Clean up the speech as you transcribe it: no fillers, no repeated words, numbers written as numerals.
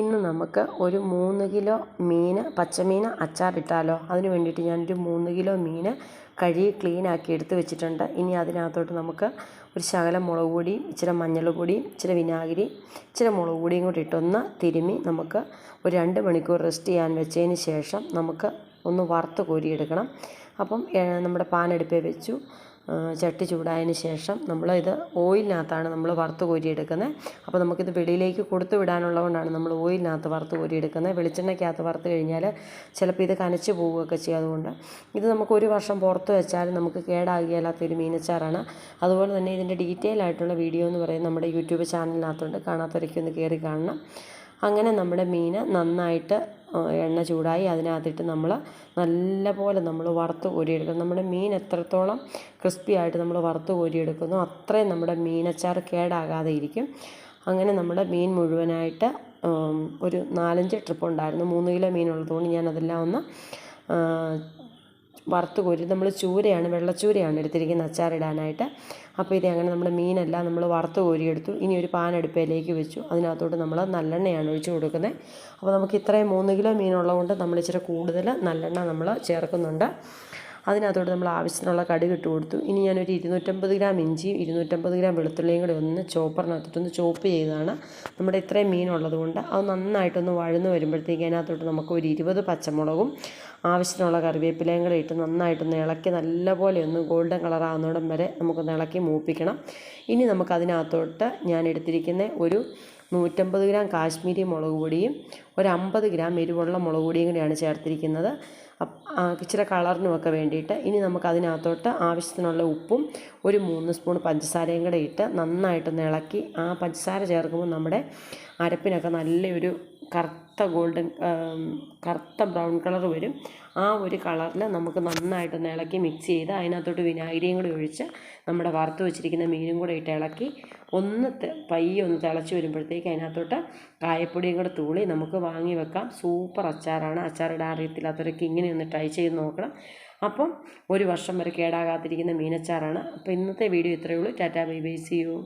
ഇന്ന് നമുക്ക് ഒരു 3 കിലോ മീൻ പച്ചമീൻ അച്ചാറിട്ടാലോ. അതിന് വേണ്ടിയിട്ട് ഞാനൊരു 3 കിലോ മീൻ കഴുകി ക്ലീനാക്കി എടുത്ത് വെച്ചിട്ടുണ്ട്. ഇനി അതിനകത്തോട്ട് നമുക്ക് ഒരു ശകലം മുളക് പൊടിയും ഇച്ചിരി മഞ്ഞൾപ്പൊടിയും ഇച്ചിരി വിനാഗിരി ഇച്ചിരി മുളക് പൊടിയും കൂടി ഇട്ടൊന്ന് തിരുമ്മി നമുക്ക് ഒരു 2 മണിക്കൂർ റെസ്റ്റ് ചെയ്യാൻ വെച്ചതിന് ശേഷം നമുക്ക് ഒന്ന് വറുത്ത് കോരിയെടുക്കണം. അപ്പം നമ്മുടെ പാൻ അടുപ്പിൽ വെച്ചു. ചട്ടി ചൂടായതിന് ശേഷം ഇത് ഓയിലിനകത്താണ് നമ്മൾ വറുത്ത് കോരിയെടുക്കുന്നത്. അപ്പോൾ നമുക്കിത് വെളിയിലേക്ക് കൊടുത്തു വിടാനുള്ളത് കൊണ്ടാണ് നമ്മൾ ഓയിലിനകത്ത് വറുത്ത് കോരിയെടുക്കുന്നത്. വെളിച്ചെണ്ണയ്ക്കകത്ത് വറുത്ത് കഴിഞ്ഞാൽ ചിലപ്പോൾ ഇത് കനച്ച് പോവുകയൊക്കെ ചെയ്യും. അതുകൊണ്ട് ഇത് നമുക്ക് 1 വർഷം പുറത്ത് വെച്ചാലും നമുക്ക് കേടാകില്ലാത്തൊരു മീനച്ചാറാണ്. അതുപോലെ തന്നെ ഇതിൻ്റെ ഡീറ്റെയിൽ ആയിട്ടുള്ള വീഡിയോ എന്ന് പറയുന്നത് നമ്മുടെ യൂട്യൂബ് ചാനലിനകത്തുണ്ട്. കാണാത്തവരൊക്കെ ഒന്ന് കയറി കാണണം. അങ്ങനെ നമ്മുടെ മീൻ നന്നായിട്ട് എണ്ണ ചൂടായി അതിനകത്തിട്ട് നമ്മൾ നല്ലപോലെ വറുത്ത് കോരിയെടുക്കണം. നമ്മുടെ മീൻ എത്രത്തോളം ക്രിസ്പി ആയിട്ട് നമ്മൾ വറുത്ത് കോരിയെടുക്കുന്നോ അത്രയും നമ്മുടെ മീനച്ചാർ കേടാകാതെ ഇരിക്കും. അങ്ങനെ നമ്മുടെ മീൻ മുഴുവനായിട്ട് ഒരു 4-5 ട്രിപ്പ് ഉണ്ടായിരുന്നു. 3 കിലോ മീനുള്ളതുകൊണ്ട് ഞാനതെല്ലാം ഒന്ന് വറുത്ത് കോരി. നമ്മൾ ചൂരയാണ്, വെള്ളച്ചൂരയാണ് എടുത്തിരിക്കുന്നത് അച്ചാറിടാനായിട്ട്. അപ്പോൾ ഇത് അങ്ങനെ നമ്മുടെ മീനെല്ലാം നമ്മൾ വറുത്ത് കോരിയെടുത്തു. ഇനി ഒരു പാൻ അടുപ്പിലേക്ക് വെച്ചു. അതിനകത്തോട്ട് നമ്മൾ നല്ലെണ്ണയാണ് ഒഴിച്ച് കൊടുക്കുന്നത്. അപ്പോൾ നമുക്ക് ഇത്രയും 3 കിലോ മീനുള്ളതുകൊണ്ട് നമ്മൾ ഇച്ചിരി കൂടുതൽ നല്ലെണ്ണ നമ്മൾ ചേർക്കുന്നുണ്ട്. അതിനകത്തോട്ട് നമ്മൾ ആവശ്യത്തിനുള്ള കടുക് ഇട്ട് കൊടുത്തു. ഇനി ഞാനൊരു 250 ഗ്രാം ഇഞ്ചിയും 250 ഗ്രാം വെളുത്തുള്ളിയും കൂടി ഒന്ന് ചോപ്പറിനകത്തിട്ടൊന്ന് ചോപ്പ് ചെയ്തതാണ്. നമ്മുടെ ഇത്രയും മീനുള്ളത് കൊണ്ട് അത് നന്നായിട്ടൊന്ന് വഴന്ന് വരുമ്പോഴത്തേക്ക് അതിനകത്തോട്ട് നമുക്ക് ഒരു 20 പച്ചമുളകും ആവശ്യത്തിനുള്ള കറിവേപ്പിലയും കൂടി ഇട്ട് നന്നായിട്ടൊന്ന് ഇളക്കി നല്ലപോലെ ഒന്ന് ഗോൾഡൻ കളറാകുന്നിടം വരെ നമുക്കൊന്ന് ഇളക്കി മൂപ്പിക്കണം. ഇനി നമുക്കതിനകത്തോട്ട് ഞാൻ എടുത്തിരിക്കുന്ന ഒരു 150 ഗ്രാം കാശ്മീരി മുളക് പൊടിയും ഒരു 50 ഗ്രാം എരിവുള്ള മുളക് പൊടിയും കൂടിയാണ് ചേർത്തിരിക്കുന്നത്, ഇച്ചിരി കളറിനുമൊക്കെ വേണ്ടിയിട്ട്. ഇനി നമുക്കതിനകത്തോട്ട് ആവശ്യത്തിനുള്ള ഉപ്പും ഒരു 3 സ്പൂൺ പഞ്ചസാരയും കൂടെ ഇട്ട് നന്നായിട്ടൊന്ന് ഇളക്കി. ആ പഞ്ചസാര ചേർക്കുമ്പോൾ നമ്മുടെ അരപ്പിനൊക്കെ നല്ലൊരു കറുത്ത ബ്രൗൺ കളർ വരും. ആ ഒരു കളറിൽ നമുക്ക് നന്നായിട്ടൊന്ന് ഇളക്കി മിക്സ് ചെയ്ത് അതിനകത്തോട്ട് വിനാഗിരിയും കൂടി ഒഴിച്ച് നമ്മുടെ വറുത്ത് വെച്ചിരിക്കുന്ന മീനും കൂടെ ഇട്ട് ഇളക്കി പയ്യെ ഒന്ന് തിളച്ച് വരുമ്പോഴത്തേക്ക് അതിനകത്തോട്ട് കായപ്പൊടിയും കൂടെ തൂളി നമുക്ക് വാങ്ങി വെക്കാം. സൂപ്പർ അച്ചാറാണ്. അച്ചാറിടാൻ അറിയത്തില്ലാത്തവരൊക്കെ ഇങ്ങനെ ഒന്ന് ട്രൈ ചെയ്ത് നോക്കണം. അപ്പം 1 വർഷം വരെ കേടാകാതിരിക്കുന്ന മീനച്ചാറാണ്. അപ്പോൾ ഇന്നത്തെ വീഡിയോ ഇത്രയേ ഉള്ളൂ. Tata bye bye, see U.